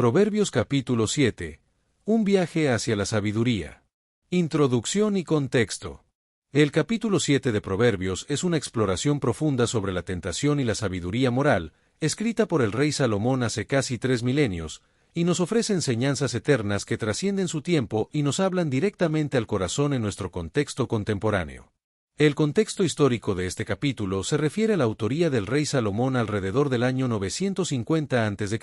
Proverbios capítulo 7. Un viaje hacia la sabiduría. Introducción y contexto. El capítulo 7 de Proverbios es una exploración profunda sobre la tentación y la sabiduría moral, escrita por el rey Salomón hace casi 3 milenios, y nos ofrece enseñanzas eternas que trascienden su tiempo y nos hablan directamente al corazón en nuestro contexto contemporáneo. El contexto histórico de este capítulo se refiere a la autoría del rey Salomón alrededor del año 950 a.C.,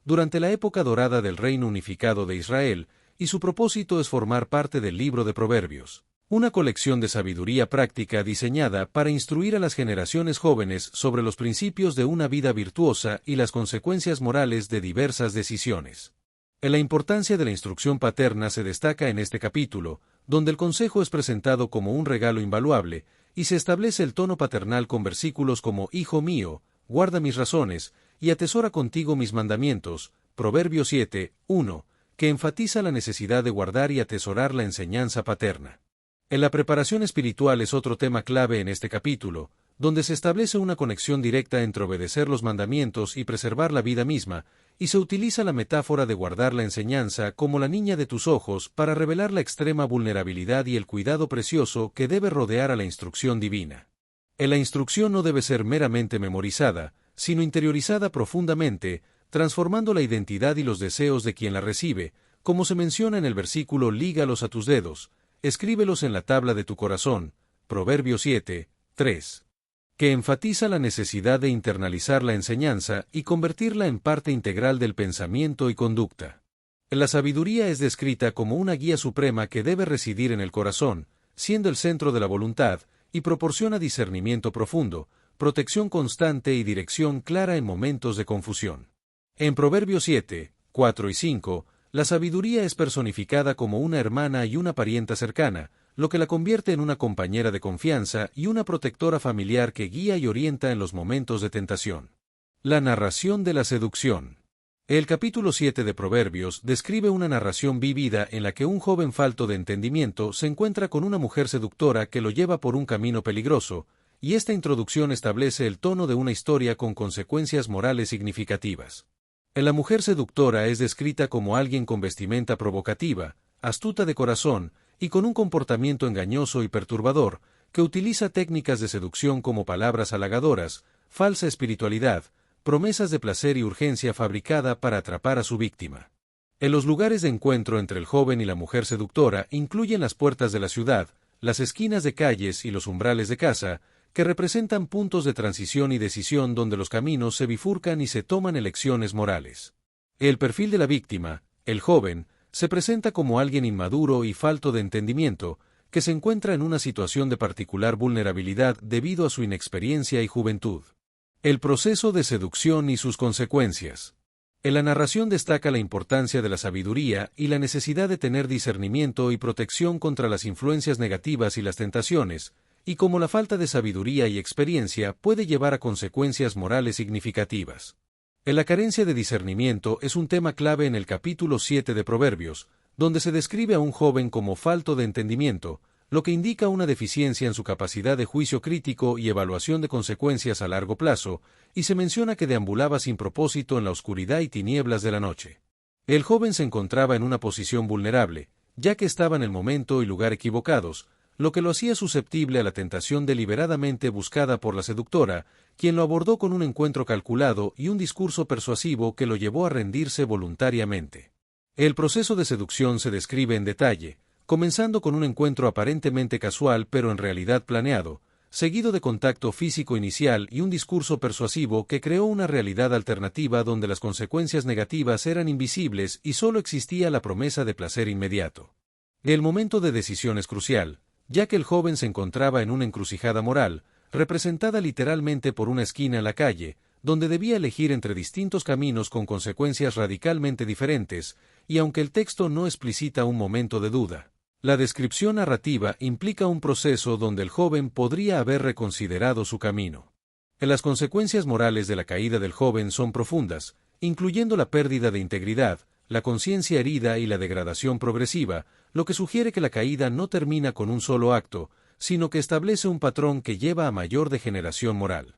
durante la época dorada del reino unificado de Israel, y su propósito es formar parte del libro de Proverbios, una colección de sabiduría práctica diseñada para instruir a las generaciones jóvenes sobre los principios de una vida virtuosa y las consecuencias morales de diversas decisiones. La importancia de la instrucción paterna se destaca en este capítulo, donde el consejo es presentado como un regalo invaluable, y se establece el tono paternal con versículos como «Hijo mío, guarda mis razones, y atesora contigo mis mandamientos», Proverbios 7, 1, que enfatiza la necesidad de guardar y atesorar la enseñanza paterna. La preparación espiritual es otro tema clave en este capítulo, donde se establece una conexión directa entre obedecer los mandamientos y preservar la vida misma, y se utiliza la metáfora de guardar la enseñanza como la niña de tus ojos para revelar la extrema vulnerabilidad y el cuidado precioso que debe rodear a la instrucción divina. La instrucción no debe ser meramente memorizada, sino interiorizada profundamente, transformando la identidad y los deseos de quien la recibe, como se menciona en el versículo «Lígalos a tus dedos, escríbelos en la tabla de tu corazón», Proverbios 7, 3, que enfatiza la necesidad de internalizar la enseñanza y convertirla en parte integral del pensamiento y conducta. La sabiduría es descrita como una guía suprema que debe residir en el corazón, siendo el centro de la voluntad, y proporciona discernimiento profundo, protección constante y dirección clara en momentos de confusión. En Proverbios 7, 4 y 5, la sabiduría es personificada como una hermana y una parienta cercana, lo que la convierte en una compañera de confianza y una protectora familiar que guía y orienta en los momentos de tentación. La narración de la seducción. El capítulo 7 de Proverbios describe una narración vívida en la que un joven falto de entendimiento se encuentra con una mujer seductora que lo lleva por un camino peligroso, y esta introducción establece el tono de una historia con consecuencias morales significativas. La mujer seductora es descrita como alguien con vestimenta provocativa, astuta de corazón, y con un comportamiento engañoso y perturbador, que utiliza técnicas de seducción como palabras halagadoras, falsa espiritualidad, promesas de placer y urgencia fabricada para atrapar a su víctima. Los lugares de encuentro entre el joven y la mujer seductora incluyen las puertas de la ciudad, las esquinas de calles y los umbrales de casa, que representan puntos de transición y decisión donde los caminos se bifurcan y se toman elecciones morales. El perfil de la víctima, el joven, se presenta como alguien inmaduro y falto de entendimiento, que se encuentra en una situación de particular vulnerabilidad debido a su inexperiencia y juventud. El proceso de seducción y sus consecuencias. En la narración destaca la importancia de la sabiduría y la necesidad de tener discernimiento y protección contra las influencias negativas y las tentaciones, y cómo la falta de sabiduría y experiencia puede llevar a consecuencias morales significativas. La carencia de discernimiento es un tema clave en el capítulo 7 de Proverbios, donde se describe a un joven como falto de entendimiento, lo que indica una deficiencia en su capacidad de juicio crítico y evaluación de consecuencias a largo plazo, y se menciona que deambulaba sin propósito en la oscuridad y tinieblas de la noche. El joven se encontraba en una posición vulnerable, ya que estaba en el momento y lugar equivocados, lo que lo hacía susceptible a la tentación deliberadamente buscada por la seductora, quien lo abordó con un encuentro calculado y un discurso persuasivo que lo llevó a rendirse voluntariamente. El proceso de seducción se describe en detalle, comenzando con un encuentro aparentemente casual pero en realidad planeado, seguido de contacto físico inicial y un discurso persuasivo que creó una realidad alternativa donde las consecuencias negativas eran invisibles y solo existía la promesa de placer inmediato. El momento de decisión es crucial, ya que el joven se encontraba en una encrucijada moral, representada literalmente por una esquina en la calle, donde debía elegir entre distintos caminos con consecuencias radicalmente diferentes, y aunque el texto no explicita un momento de duda, la descripción narrativa implica un proceso donde el joven podría haber reconsiderado su camino. Las consecuencias morales de la caída del joven son profundas, incluyendo la pérdida de integridad, la conciencia herida y la degradación progresiva, lo que sugiere que la caída no termina con un solo acto, sino que establece un patrón que lleva a mayor degeneración moral.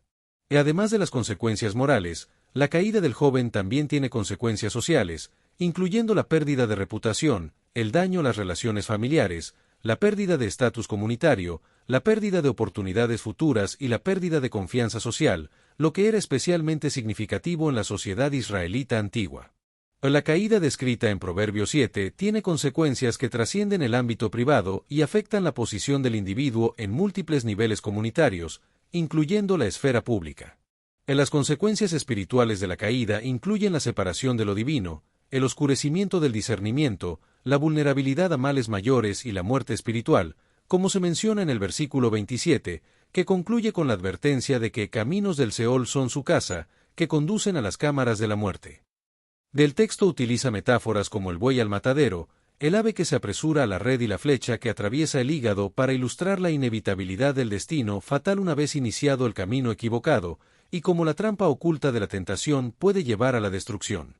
Además de las consecuencias morales, la caída del joven también tiene consecuencias sociales, incluyendo la pérdida de reputación, el daño a las relaciones familiares, la pérdida de estatus comunitario, la pérdida de oportunidades futuras y la pérdida de confianza social, lo que era especialmente significativo en la sociedad israelita antigua. La caída descrita en Proverbios 7 tiene consecuencias que trascienden el ámbito privado y afectan la posición del individuo en múltiples niveles comunitarios, incluyendo la esfera pública. Las consecuencias espirituales de la caída incluyen la separación de lo divino, el oscurecimiento del discernimiento, la vulnerabilidad a males mayores y la muerte espiritual, como se menciona en el versículo 27, que concluye con la advertencia de que caminos del Seol son su casa, que conducen a las cámaras de la muerte. Del texto utiliza metáforas como el buey al matadero, el ave que se apresura a la red y la flecha que atraviesa el hígado para ilustrar la inevitabilidad del destino fatal una vez iniciado el camino equivocado, y como la trampa oculta de la tentación puede llevar a la destrucción.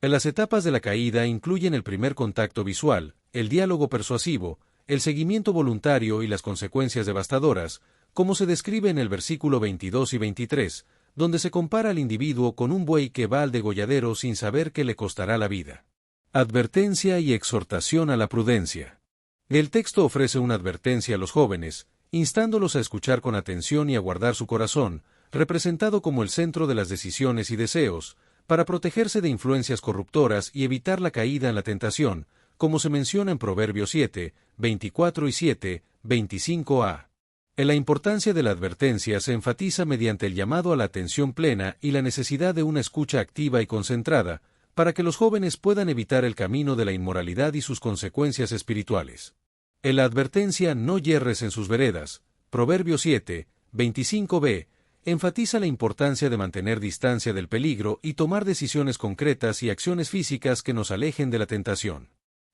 Las etapas de la caída incluyen el primer contacto visual, el diálogo persuasivo, el seguimiento voluntario y las consecuencias devastadoras, como se describe en el versículo 22 y 23, donde se compara al individuo con un buey que va al degolladero sin saber que le costará la vida. Advertencia y exhortación a la prudencia. El texto ofrece una advertencia a los jóvenes, instándolos a escuchar con atención y a guardar su corazón, representado como el centro de las decisiones y deseos, para protegerse de influencias corruptoras y evitar la caída en la tentación, como se menciona en Proverbios 7, 24 y 7, 25a. En la importancia de la advertencia se enfatiza mediante el llamado a la atención plena y la necesidad de una escucha activa y concentrada, para que los jóvenes puedan evitar el camino de la inmoralidad y sus consecuencias espirituales. En la advertencia no yerres en sus veredas, Proverbios 7, 25b, enfatiza la importancia de mantener distancia del peligro y tomar decisiones concretas y acciones físicas que nos alejen de la tentación.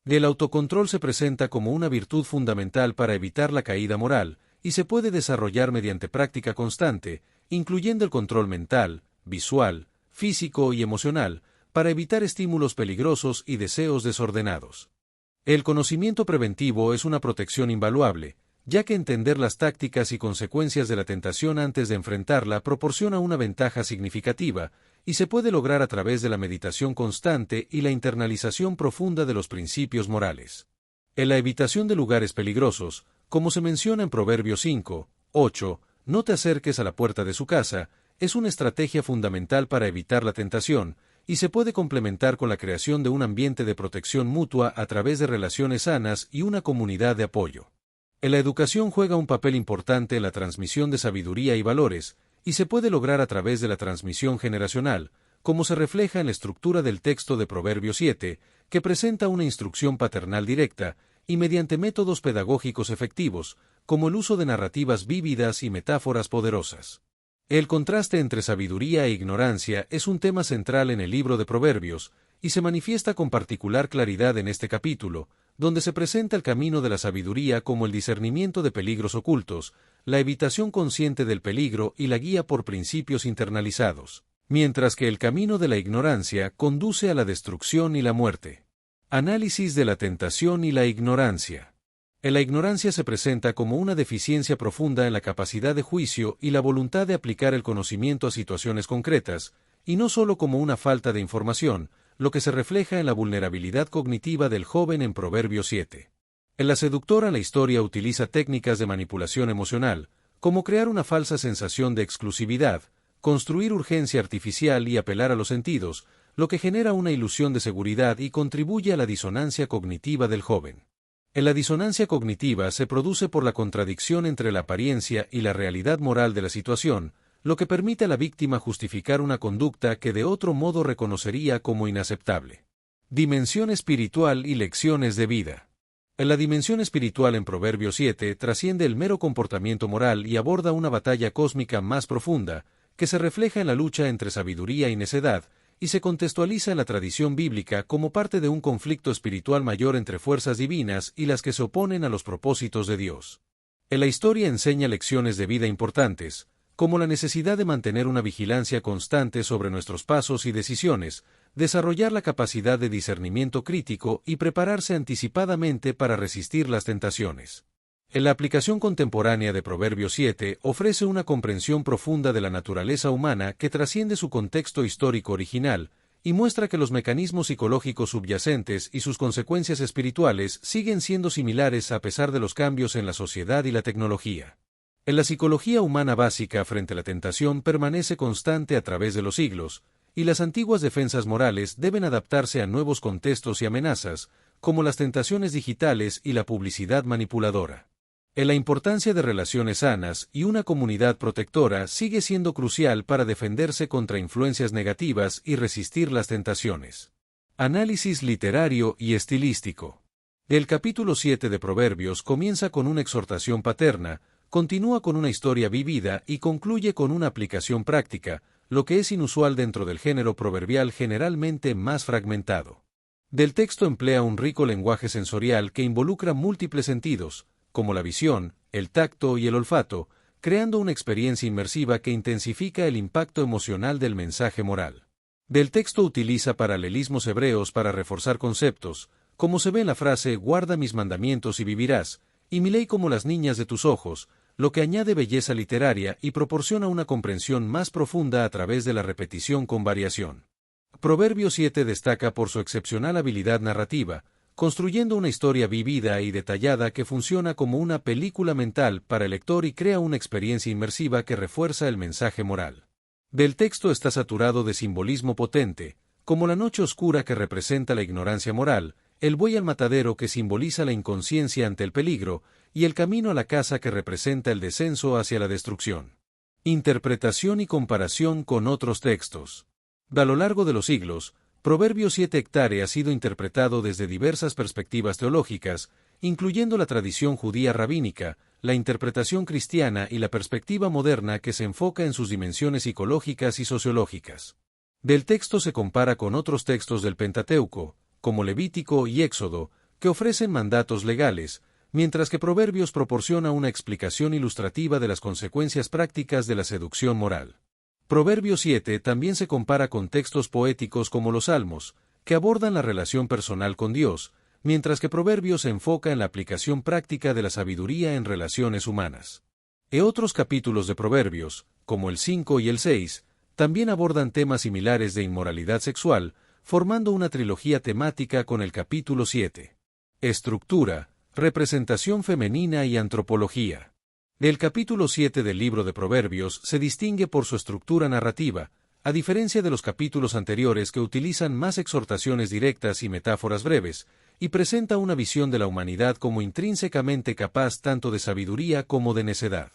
El autocontrol se presenta como una virtud fundamental para evitar la caída moral, y se puede desarrollar mediante práctica constante, incluyendo el control mental, visual, físico y emocional, para evitar estímulos peligrosos y deseos desordenados. El conocimiento preventivo es una protección invaluable, ya que entender las tácticas y consecuencias de la tentación antes de enfrentarla proporciona una ventaja significativa, y se puede lograr a través de la meditación constante y la internalización profunda de los principios morales. En la evitación de lugares peligrosos, como se menciona en Proverbios 5, 8, no te acerques a la puerta de su casa, es una estrategia fundamental para evitar la tentación, y se puede complementar con la creación de un ambiente de protección mutua a través de relaciones sanas y una comunidad de apoyo. La educación juega un papel importante en la transmisión de sabiduría y valores, y se puede lograr a través de la transmisión generacional, como se refleja en la estructura del texto de Proverbios 7, que presenta una instrucción paternal directa, y mediante métodos pedagógicos efectivos, como el uso de narrativas vívidas y metáforas poderosas. El contraste entre sabiduría e ignorancia es un tema central en el libro de Proverbios, y se manifiesta con particular claridad en este capítulo, donde se presenta el camino de la sabiduría como el discernimiento de peligros ocultos, la evitación consciente del peligro y la guía por principios internalizados, mientras que el camino de la ignorancia conduce a la destrucción y la muerte. Análisis de la tentación y la ignorancia. La ignorancia se presenta como una deficiencia profunda en la capacidad de juicio y la voluntad de aplicar el conocimiento a situaciones concretas, y no solo como una falta de información, lo que se refleja en la vulnerabilidad cognitiva del joven en Proverbios 7. En la seductora la historia utiliza técnicas de manipulación emocional, como crear una falsa sensación de exclusividad, construir urgencia artificial y apelar a los sentidos, lo que genera una ilusión de seguridad y contribuye a la disonancia cognitiva del joven. En la disonancia cognitiva se produce por la contradicción entre la apariencia y la realidad moral de la situación, lo que permite a la víctima justificar una conducta que de otro modo reconocería como inaceptable. Dimensión espiritual y lecciones de vida. La dimensión espiritual en Proverbios 7 trasciende el mero comportamiento moral y aborda una batalla cósmica más profunda, que se refleja en la lucha entre sabiduría y necedad, y se contextualiza en la tradición bíblica como parte de un conflicto espiritual mayor entre fuerzas divinas y las que se oponen a los propósitos de Dios. La historia enseña lecciones de vida importantes, como la necesidad de mantener una vigilancia constante sobre nuestros pasos y decisiones, desarrollar la capacidad de discernimiento crítico y prepararse anticipadamente para resistir las tentaciones. En la aplicación contemporánea de Proverbios 7 ofrece una comprensión profunda de la naturaleza humana que trasciende su contexto histórico original, y muestra que los mecanismos psicológicos subyacentes y sus consecuencias espirituales siguen siendo similares a pesar de los cambios en la sociedad y la tecnología. En la psicología humana básica frente a la tentación permanece constante a través de los siglos, y las antiguas defensas morales deben adaptarse a nuevos contextos y amenazas, como las tentaciones digitales y la publicidad manipuladora. En la importancia de relaciones sanas y una comunidad protectora sigue siendo crucial para defenderse contra influencias negativas y resistir las tentaciones. Análisis literario y estilístico. El capítulo 7 de Proverbios comienza con una exhortación paterna, continúa con una historia vivida y concluye con una aplicación práctica, lo que es inusual dentro del género proverbial generalmente más fragmentado. Del texto emplea un rico lenguaje sensorial que involucra múltiples sentidos, como la visión, el tacto y el olfato, creando una experiencia inmersiva que intensifica el impacto emocional del mensaje moral. Del texto utiliza paralelismos hebreos para reforzar conceptos, como se ve en la frase «guarda mis mandamientos y vivirás», y mi ley como las niñas de tus ojos, lo que añade belleza literaria y proporciona una comprensión más profunda a través de la repetición con variación. Proverbios 7 destaca por su excepcional habilidad narrativa, construyendo una historia vivida y detallada que funciona como una película mental para el lector y crea una experiencia inmersiva que refuerza el mensaje moral. Del texto está saturado de simbolismo potente, como la noche oscura que representa la ignorancia moral, el buey al matadero que simboliza la inconsciencia ante el peligro, y el camino a la casa que representa el descenso hacia la destrucción. Interpretación y comparación con otros textos. A lo largo de los siglos, Proverbios 7 hectáreas ha sido interpretado desde diversas perspectivas teológicas, incluyendo la tradición judía rabínica, la interpretación cristiana y la perspectiva moderna que se enfoca en sus dimensiones psicológicas y sociológicas. Del texto se compara con otros textos del Pentateuco, como Levítico y Éxodo, que ofrecen mandatos legales, mientras que Proverbios proporciona una explicación ilustrativa de las consecuencias prácticas de la seducción moral. Proverbios 7 también se compara con textos poéticos como los Salmos, que abordan la relación personal con Dios, mientras que Proverbios se enfoca en la aplicación práctica de la sabiduría en relaciones humanas. Otros capítulos de Proverbios, como el 5 y el 6, también abordan temas similares de inmoralidad sexual, formando una trilogía temática con el capítulo 7. Estructura, representación femenina y antropología. El capítulo 7 del libro de Proverbios se distingue por su estructura narrativa, a diferencia de los capítulos anteriores que utilizan más exhortaciones directas y metáforas breves, y presenta una visión de la humanidad como intrínsecamente capaz tanto de sabiduría como de necedad.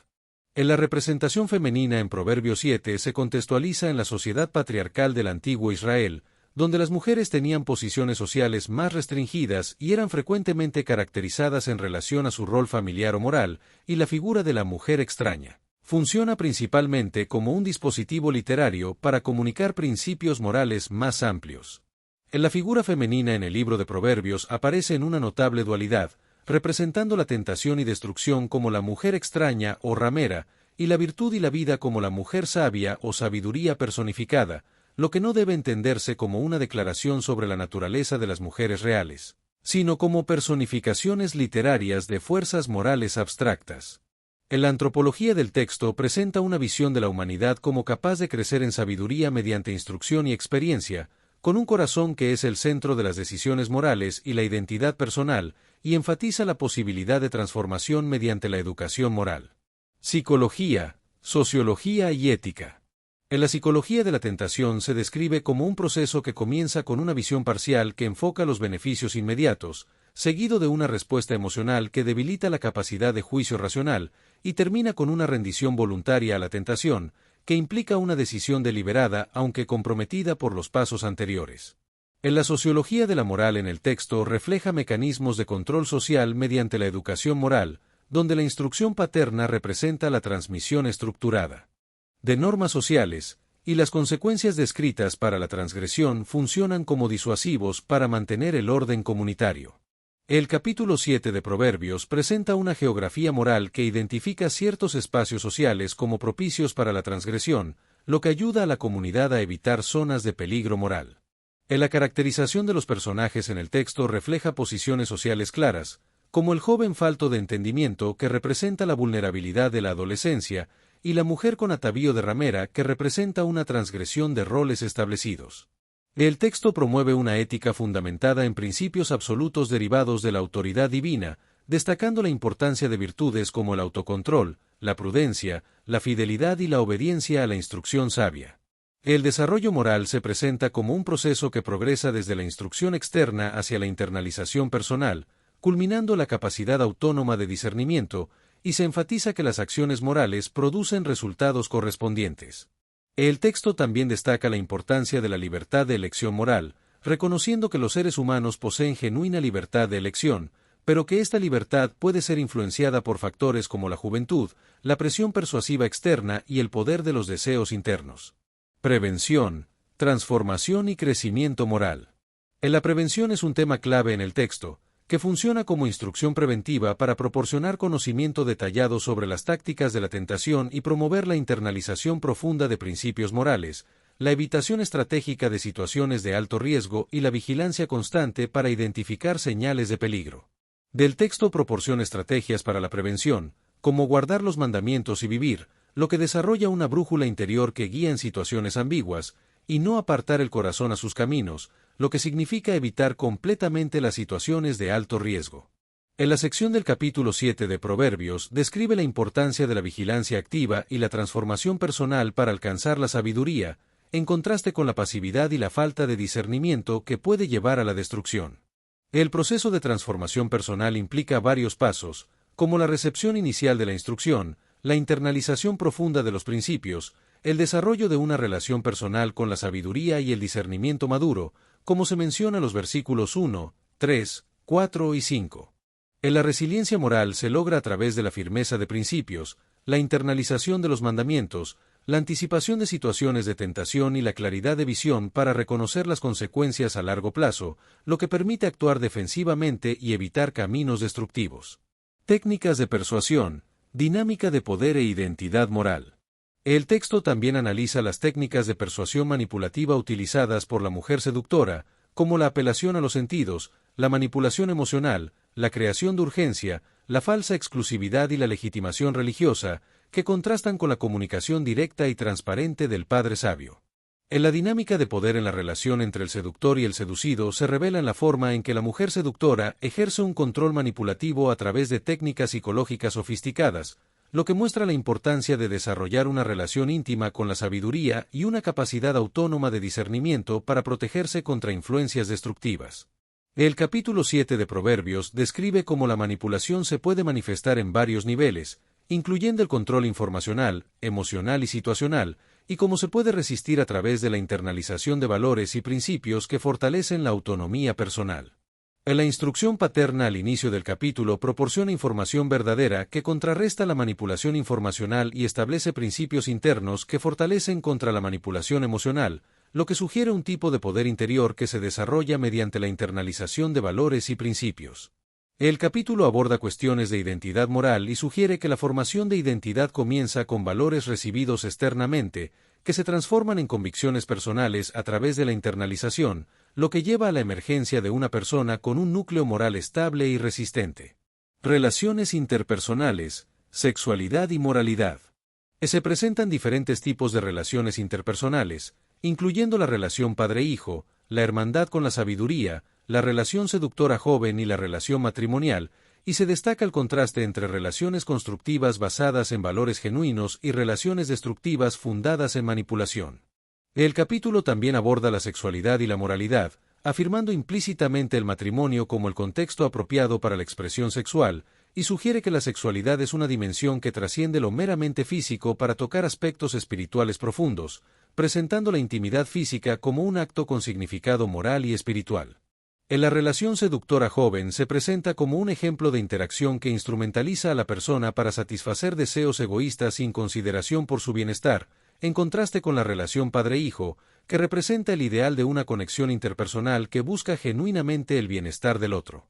En la representación femenina en Proverbios 7 se contextualiza en la sociedad patriarcal del antiguo Israel, donde las mujeres tenían posiciones sociales más restringidas y eran frecuentemente caracterizadas en relación a su rol familiar o moral, y la figura de la mujer extraña. Funciona principalmente como un dispositivo literario para comunicar principios morales más amplios. En la figura femenina en el libro de Proverbios aparece en una notable dualidad, representando la tentación y destrucción como la mujer extraña o ramera, y la virtud y la vida como la mujer sabia o sabiduría personificada, lo que no debe entenderse como una declaración sobre la naturaleza de las mujeres reales, sino como personificaciones literarias de fuerzas morales abstractas. En la antropología del texto presenta una visión de la humanidad como capaz de crecer en sabiduría mediante instrucción y experiencia, con un corazón que es el centro de las decisiones morales y la identidad personal, y enfatiza la posibilidad de transformación mediante la educación moral. Psicología, sociología y ética. En la psicología de la tentación se describe como un proceso que comienza con una visión parcial que enfoca los beneficios inmediatos, seguido de una respuesta emocional que debilita la capacidad de juicio racional, y termina con una rendición voluntaria a la tentación, que implica una decisión deliberada aunque comprometida por los pasos anteriores. En la sociología de la moral en el texto refleja mecanismos de control social mediante la educación moral, donde la instrucción paterna representa la transmisión estructurada de normas sociales, y las consecuencias descritas para la transgresión funcionan como disuasivos para mantener el orden comunitario. El capítulo 7 de Proverbios presenta una geografía moral que identifica ciertos espacios sociales como propicios para la transgresión, lo que ayuda a la comunidad a evitar zonas de peligro moral. En la caracterización de los personajes en el texto refleja posiciones sociales claras, como el joven falto de entendimiento que representa la vulnerabilidad de la adolescencia, y la mujer con atavío de ramera que representa una transgresión de roles establecidos. El texto promueve una ética fundamentada en principios absolutos derivados de la autoridad divina, destacando la importancia de virtudes como el autocontrol, la prudencia, la fidelidad y la obediencia a la instrucción sabia. El desarrollo moral se presenta como un proceso que progresa desde la instrucción externa hacia la internalización personal, culminando la capacidad autónoma de discernimiento, y se enfatiza que las acciones morales producen resultados correspondientes. El texto también destaca la importancia de la libertad de elección moral, reconociendo que los seres humanos poseen genuina libertad de elección, pero que esta libertad puede ser influenciada por factores como la juventud, la presión persuasiva externa y el poder de los deseos internos. Prevención, transformación y crecimiento moral. La prevención es un tema clave en el texto, que funciona como instrucción preventiva para proporcionar conocimiento detallado sobre las tácticas de la tentación y promover la internalización profunda de principios morales, la evitación estratégica de situaciones de alto riesgo y la vigilancia constante para identificar señales de peligro. Del texto proporciona estrategias para la prevención, como guardar los mandamientos y vivir, lo que desarrolla una brújula interior que guía en situaciones ambiguas, y no apartar el corazón a sus caminos, lo que significa evitar completamente las situaciones de alto riesgo. En la sección del capítulo 7 de Proverbios describe la importancia de la vigilancia activa y la transformación personal para alcanzar la sabiduría, en contraste con la pasividad y la falta de discernimiento que puede llevar a la destrucción. El proceso de transformación personal implica varios pasos, como la recepción inicial de la instrucción, la internalización profunda de los principios, el desarrollo de una relación personal con la sabiduría y el discernimiento maduro, como se menciona en los versículos 1, 3, 4 y 5. La resiliencia moral se logra a través de la firmeza de principios, la internalización de los mandamientos, la anticipación de situaciones de tentación y la claridad de visión para reconocer las consecuencias a largo plazo, lo que permite actuar defensivamente y evitar caminos destructivos. Técnicas de persuasión, dinámica de poder e identidad moral. El texto también analiza las técnicas de persuasión manipulativa utilizadas por la mujer seductora, como la apelación a los sentidos, la manipulación emocional, la creación de urgencia, la falsa exclusividad y la legitimación religiosa, que contrastan con la comunicación directa y transparente del Padre Sabio. En la dinámica de poder en la relación entre el seductor y el seducido se revela en la forma en que la mujer seductora ejerce un control manipulativo a través de técnicas psicológicas sofisticadas, lo que muestra la importancia de desarrollar una relación íntima con la sabiduría y una capacidad autónoma de discernimiento para protegerse contra influencias destructivas. El capítulo 7 de Proverbios describe cómo la manipulación se puede manifestar en varios niveles, incluyendo el control informacional, emocional y situacional, y cómo se puede resistir a través de la internalización de valores y principios que fortalecen la autonomía personal. La instrucción paterna al inicio del capítulo proporciona información verdadera que contrarresta la manipulación informacional y establece principios internos que fortalecen contra la manipulación emocional, lo que sugiere un tipo de poder interior que se desarrolla mediante la internalización de valores y principios. El capítulo aborda cuestiones de identidad moral y sugiere que la formación de identidad comienza con valores recibidos externamente, que se transforman en convicciones personales a través de la internalización, lo que lleva a la emergencia de una persona con un núcleo moral estable y resistente. Relaciones interpersonales, sexualidad y moralidad. Se presentan diferentes tipos de relaciones interpersonales, incluyendo la relación padre-hijo, la hermandad con la sabiduría, la relación seductora joven y la relación matrimonial, y se destaca el contraste entre relaciones constructivas basadas en valores genuinos y relaciones destructivas fundadas en manipulación. El capítulo también aborda la sexualidad y la moralidad, afirmando implícitamente el matrimonio como el contexto apropiado para la expresión sexual, y sugiere que la sexualidad es una dimensión que trasciende lo meramente físico para tocar aspectos espirituales profundos, presentando la intimidad física como un acto con significado moral y espiritual. En la relación seductora joven se presenta como un ejemplo de interacción que instrumentaliza a la persona para satisfacer deseos egoístas sin consideración por su bienestar, en contraste con la relación padre-hijo, que representa el ideal de una conexión interpersonal que busca genuinamente el bienestar del otro.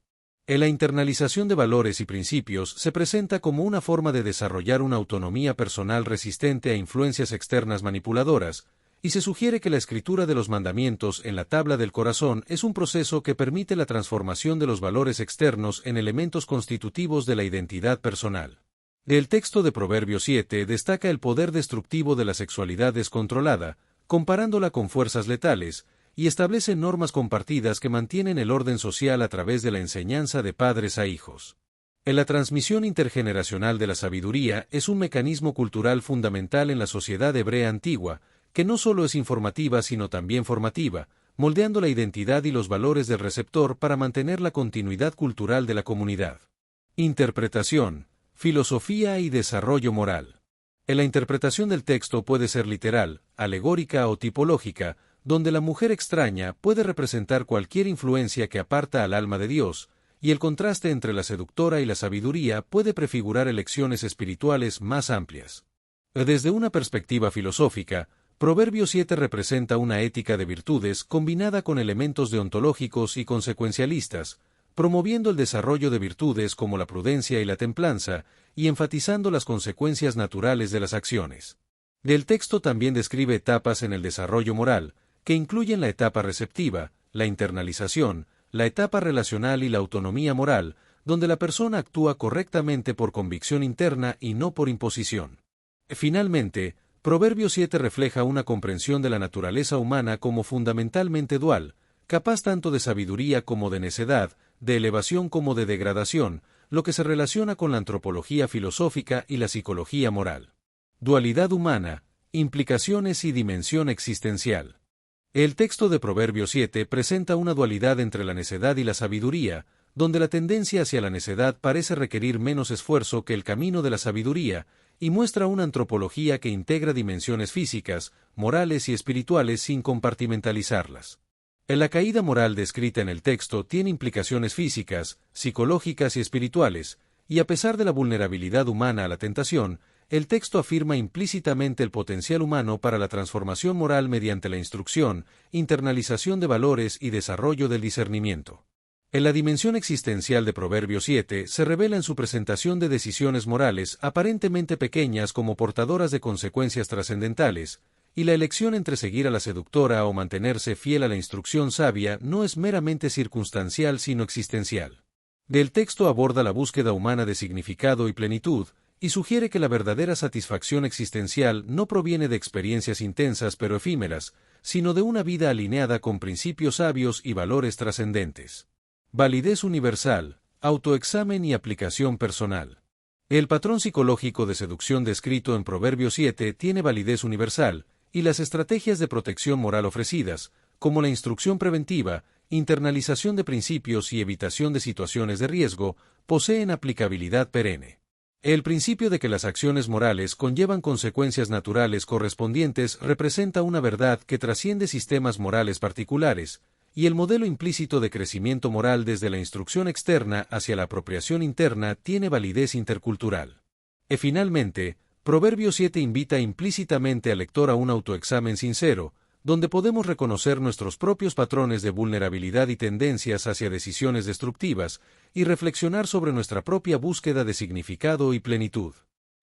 En la internalización de valores y principios se presenta como una forma de desarrollar una autonomía personal resistente a influencias externas manipuladoras, y se sugiere que la escritura de los mandamientos en la tabla del corazón es un proceso que permite la transformación de los valores externos en elementos constitutivos de la identidad personal. El texto de Proverbios 7 destaca el poder destructivo de la sexualidad descontrolada, comparándola con fuerzas letales, y establece normas compartidas que mantienen el orden social a través de la enseñanza de padres a hijos. La transmisión intergeneracional de la sabiduría es un mecanismo cultural fundamental en la sociedad hebrea antigua, que no solo es informativa sino también formativa, moldeando la identidad y los valores del receptor para mantener la continuidad cultural de la comunidad. Interpretación, filosofía y desarrollo moral. La interpretación del texto puede ser literal, alegórica o tipológica, donde la mujer extraña puede representar cualquier influencia que aparta al alma de Dios, y el contraste entre la seductora y la sabiduría puede prefigurar elecciones espirituales más amplias. Desde una perspectiva filosófica, Proverbios 7 representa una ética de virtudes combinada con elementos deontológicos y consecuencialistas, promoviendo el desarrollo de virtudes como la prudencia y la templanza, y enfatizando las consecuencias naturales de las acciones. El texto también describe etapas en el desarrollo moral, que incluyen la etapa receptiva, la internalización, la etapa relacional y la autonomía moral, donde la persona actúa correctamente por convicción interna y no por imposición. Finalmente, Proverbios 7 refleja una comprensión de la naturaleza humana como fundamentalmente dual, capaz tanto de sabiduría como de necedad, de elevación como de degradación, lo que se relaciona con la antropología filosófica y la psicología moral. Dualidad humana, implicaciones y dimensión existencial. El texto de Proverbios 7 presenta una dualidad entre la necedad y la sabiduría, donde la tendencia hacia la necedad parece requerir menos esfuerzo que el camino de la sabiduría, y muestra una antropología que integra dimensiones físicas, morales y espirituales sin compartimentalizarlas. La caída moral descrita en el texto tiene implicaciones físicas, psicológicas y espirituales, y a pesar de la vulnerabilidad humana a la tentación, el texto afirma implícitamente el potencial humano para la transformación moral mediante la instrucción, internalización de valores y desarrollo del discernimiento. En la dimensión existencial de Proverbios 7 se revela en su presentación de decisiones morales aparentemente pequeñas como portadoras de consecuencias trascendentales, y la elección entre seguir a la seductora o mantenerse fiel a la instrucción sabia no es meramente circunstancial sino existencial. El texto aborda la búsqueda humana de significado y plenitud, y sugiere que la verdadera satisfacción existencial no proviene de experiencias intensas pero efímeras, sino de una vida alineada con principios sabios y valores trascendentes. Validez universal, autoexamen y aplicación personal. El patrón psicológico de seducción descrito en Proverbios 7 tiene validez universal, y las estrategias de protección moral ofrecidas, como la instrucción preventiva, internalización de principios y evitación de situaciones de riesgo, poseen aplicabilidad perenne. El principio de que las acciones morales conllevan consecuencias naturales correspondientes representa una verdad que trasciende sistemas morales particulares, y el modelo implícito de crecimiento moral desde la instrucción externa hacia la apropiación interna tiene validez intercultural. Finalmente, Proverbios 7 invita implícitamente al lector a un autoexamen sincero, donde podemos reconocer nuestros propios patrones de vulnerabilidad y tendencias hacia decisiones destructivas, y reflexionar sobre nuestra propia búsqueda de significado y plenitud.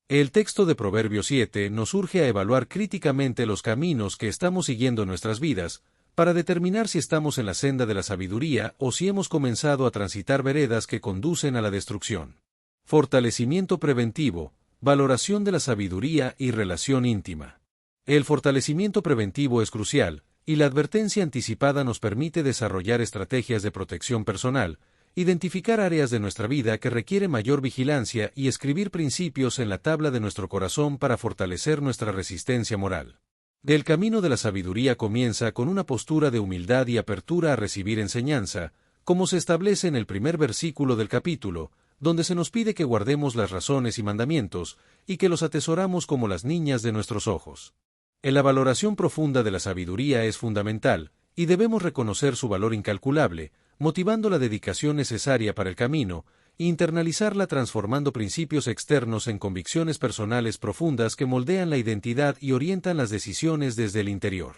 El texto de Proverbios 7 nos urge a evaluar críticamente los caminos que estamos siguiendo en nuestras vidas, para determinar si estamos en la senda de la sabiduría o si hemos comenzado a transitar veredas que conducen a la destrucción. Fortalecimiento preventivo, valoración de la sabiduría y relación íntima. El fortalecimiento preventivo es crucial, y la advertencia anticipada nos permite desarrollar estrategias de protección personal, identificar áreas de nuestra vida que requieren mayor vigilancia y escribir principios en la tabla de nuestro corazón para fortalecer nuestra resistencia moral. El camino de la sabiduría comienza con una postura de humildad y apertura a recibir enseñanza, como se establece en el primer versículo del capítulo, donde se nos pide que guardemos las razones y mandamientos, y que los atesoramos como las niñas de nuestros ojos. La valoración profunda de la sabiduría es fundamental, y debemos reconocer su valor incalculable, motivando la dedicación necesaria para el camino, e internalizarla transformando principios externos en convicciones personales profundas que moldean la identidad y orientan las decisiones desde el interior.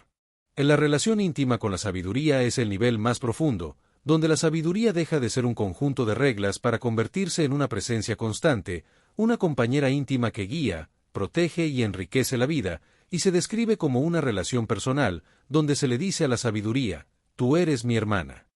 La relación íntima con la sabiduría es el nivel más profundo, donde la sabiduría deja de ser un conjunto de reglas para convertirse en una presencia constante, una compañera íntima que guía, protege y enriquece la vida, y se describe como una relación personal, donde se le dice a la sabiduría, tú eres mi hermana.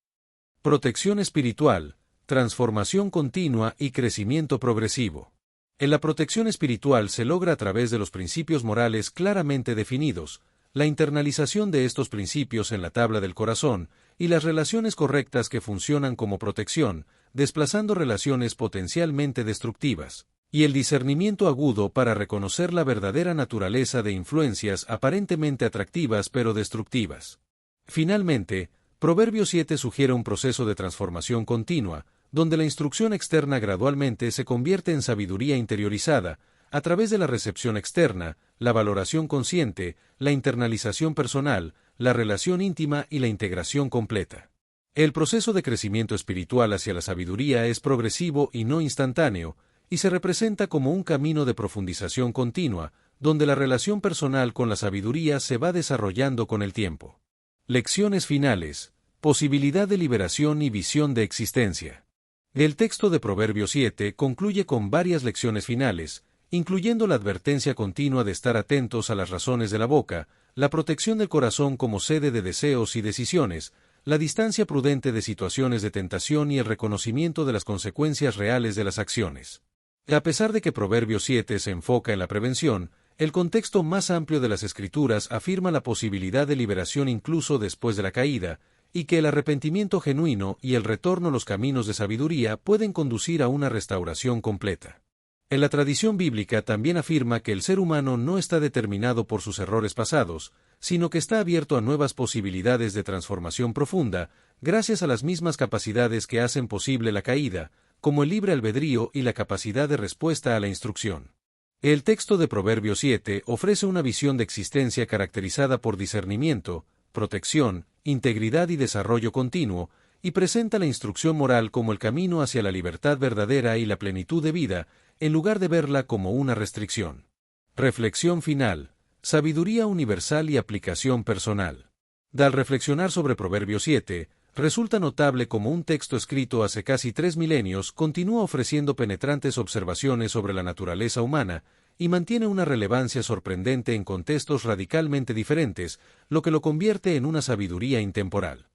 Protección espiritual, transformación continua y crecimiento progresivo. En la protección espiritual se logra a través de los principios morales claramente definidos, la internalización de estos principios en la tabla del corazón, y las relaciones correctas que funcionan como protección, desplazando relaciones potencialmente destructivas, y el discernimiento agudo para reconocer la verdadera naturaleza de influencias aparentemente atractivas pero destructivas. Finalmente, Proverbio 7 sugiere un proceso de transformación continua, donde la instrucción externa gradualmente se convierte en sabiduría interiorizada, a través de la recepción externa, la valoración consciente, la internalización personal, la relación íntima y la integración completa. El proceso de crecimiento espiritual hacia la sabiduría es progresivo y no instantáneo, y se representa como un camino de profundización continua, donde la relación personal con la sabiduría se va desarrollando con el tiempo. Lecciones finales, posibilidad de liberación y visión de existencia. El texto de Proverbios 7 concluye con varias lecciones finales, incluyendo la advertencia continua de estar atentos a las razones de la boca, la protección del corazón como sede de deseos y decisiones, la distancia prudente de situaciones de tentación y el reconocimiento de las consecuencias reales de las acciones. A pesar de que Proverbios 7 se enfoca en la prevención, el contexto más amplio de las Escrituras afirma la posibilidad de liberación incluso después de la caída, y que el arrepentimiento genuino y el retorno a los caminos de sabiduría pueden conducir a una restauración completa. En la tradición bíblica también afirma que el ser humano no está determinado por sus errores pasados, sino que está abierto a nuevas posibilidades de transformación profunda, gracias a las mismas capacidades que hacen posible la caída, como el libre albedrío y la capacidad de respuesta a la instrucción. El texto de Proverbios 7 ofrece una visión de existencia caracterizada por discernimiento, protección, integridad y desarrollo continuo, y presenta la instrucción moral como el camino hacia la libertad verdadera y la plenitud de vida, en lugar de verla como una restricción. Reflexión final. Sabiduría universal y aplicación personal. Al reflexionar sobre Proverbios 7, resulta notable cómo un texto escrito hace casi 3 milenios continúa ofreciendo penetrantes observaciones sobre la naturaleza humana y mantiene una relevancia sorprendente en contextos radicalmente diferentes, lo que lo convierte en una sabiduría intemporal.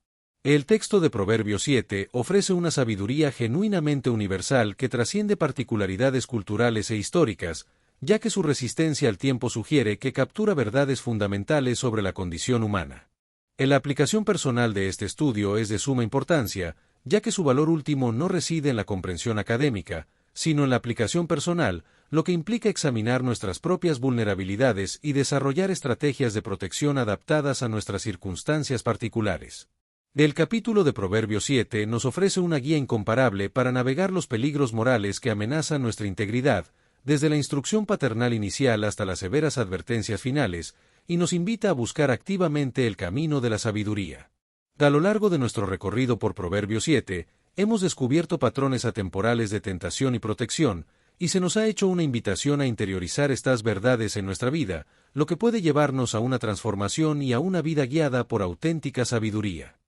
El texto de Proverbios 7 ofrece una sabiduría genuinamente universal que trasciende particularidades culturales e históricas, ya que su resistencia al tiempo sugiere que captura verdades fundamentales sobre la condición humana. La aplicación personal de este estudio es de suma importancia, ya que su valor último no reside en la comprensión académica, sino en la aplicación personal, lo que implica examinar nuestras propias vulnerabilidades y desarrollar estrategias de protección adaptadas a nuestras circunstancias particulares. El capítulo de Proverbios 7 nos ofrece una guía incomparable para navegar los peligros morales que amenazan nuestra integridad, desde la instrucción paternal inicial hasta las severas advertencias finales, y nos invita a buscar activamente el camino de la sabiduría. A lo largo de nuestro recorrido por Proverbios 7, hemos descubierto patrones atemporales de tentación y protección, y se nos ha hecho una invitación a interiorizar estas verdades en nuestra vida, lo que puede llevarnos a una transformación y a una vida guiada por auténtica sabiduría.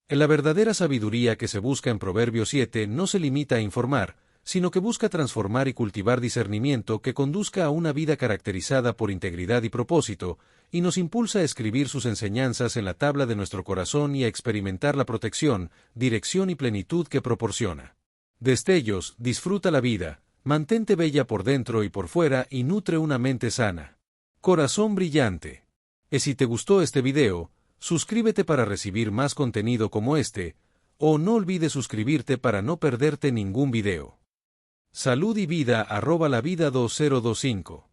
La verdadera sabiduría que se busca en Proverbios 7 no se limita a informar, sino que busca transformar y cultivar discernimiento que conduzca a una vida caracterizada por integridad y propósito, y nos impulsa a escribir sus enseñanzas en la tabla de nuestro corazón y a experimentar la protección, dirección y plenitud que proporciona. Destellos, disfruta la vida, mantente bella por dentro y por fuera y nutre una mente sana. Corazón brillante. Si te gustó este video, suscríbete para recibir más contenido como este, o no olvides suscribirte para no perderte ningún video. Salud y vida @lavida2025